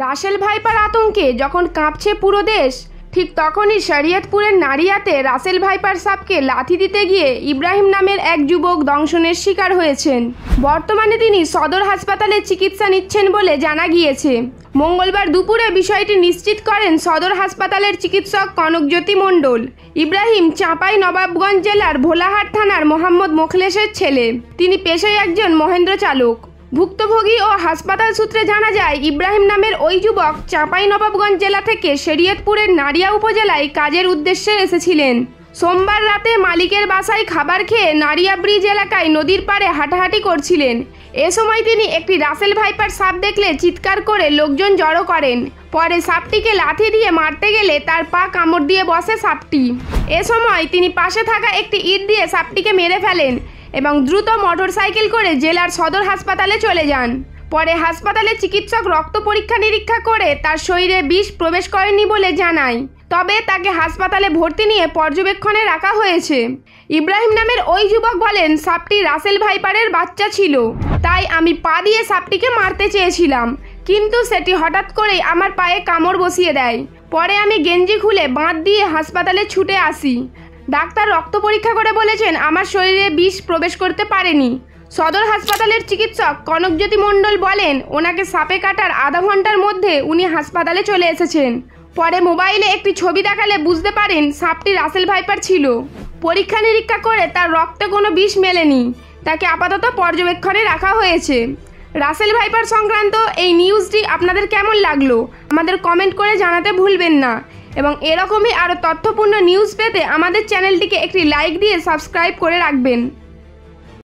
Russell viper আতঙ্কে যখন কাঁপছে পুরো দেশ, ঠিক তখনই শরীয়তপুরের নারিয়াতে রাসেল ভাইপার সাপকে লাথি দিতে গিয়ে ইব্রাহিম নামের এক যুবক দংশনের শিকার হয়েছেন। বর্তমানে তিনি সদর হাসপাতালে চিকিৎসা নিচ্ছেন বলে জানা গিয়েছে। মঙ্গলবার দুপুরে বিষয়টি নিশ্চিত করেন সদর হাসপাতালের চিকিৎসক কনকজ্যোতি মণ্ডল। ইব্রাহিম চাঁপাই নবাবগঞ্জ জেলার ভোলাহাট থানার মোহাম্মদ মোখলেসের ছেলে। তিনি পেশায় একজন মহেন্দ্র চালক। ভুক্তভোগী ও হাসপাতাল সূত্রে জানা যায়, ইব্রাহিম নামের ওই যুবক চাঁপাই নবাবগঞ্জ জেলা থেকে শরীয়তপুরের নারিয়া উপজেলায় কাজের উদ্দেশ্যে এসেছিলেন। সোমবার রাতে মালিকের বাসায় খাবার খেয়ে নারিয়া ব্রিজ এলাকায় নদীর পাড়ে হাঁটাহাঁটি করছিলেন। এ সময় তিনি একটি রাসেল ভাইপার সাপ দেখলে চিৎকার করে লোকজন জড়ো করেন। পরে সাপটিকে লাথি দিয়ে মারতে গেলে তার পা কামড় দিয়ে বসে সাপটি। এ সময় তিনি পাশে থাকা একটি ইট দিয়ে সাপটিকে মেরে ফেলেন এবং দ্রুত মোটরসাইকেল করে জেলার সদর হাসপাতালে চলে যান। পরে হাসপাতালে চিকিৎসক রক্ত পরীক্ষা নিরীক্ষা করে তার শরীরে বিষ প্রবেশ করেনি বলে জানায়। তবে তাকে হাসপাতালে ভর্তি নিয়ে পর্যবেক্ষণে রাখা হয়েছে। ইব্রাহিম নামের ওই যুবক বলেন, সাপটি রাসেল ভাইপারের বাচ্চা ছিল, তাই আমি পা দিয়ে সাপটিকে মারতে চেয়েছিলাম, কিন্তু সেটি হঠাৎ করেই আমার পায়ে কামড় বসিয়ে দেয়। পরে আমি গেঞ্জি খুলে বাঁধ দিয়ে হাসপাতালে ছুটে আসি। ডাক্তার রক্ত পরীক্ষা করে বলেছেন আমার শরীরে বিষ প্রবেশ করতে পারেনি। সদর হাসপাতালের চিকিৎসক কনকজ্যোতি মণ্ডল বলেন, ওনাকে সাপে কাটার আধা ঘন্টার মধ্যে উনি হাসপাতালে চলে এসেছেন। পরে মোবাইলে একটি ছবি দেখালে বুঝতে পারেন সাপটি রাসেল ভাইপার ছিল। পরীক্ষা নিরীক্ষা করে তার রক্তে কোনো বিষ মেলেনি। তাকে আপাতত পর্যবেক্ষণে রাখা হয়েছে। রাসেল ভাইপার সংক্রান্ত এই নিউজটি আপনাদের কেমন লাগলো আমাদের কমেন্ট করে জানাতে ভুলবেন না, এবং এরকমই আরও তথ্যপূর্ণ নিউজ পেতে আমাদের চ্যানেলটিকে একটি লাইক দিয়ে সাবস্ক্রাইব করে রাখবেন।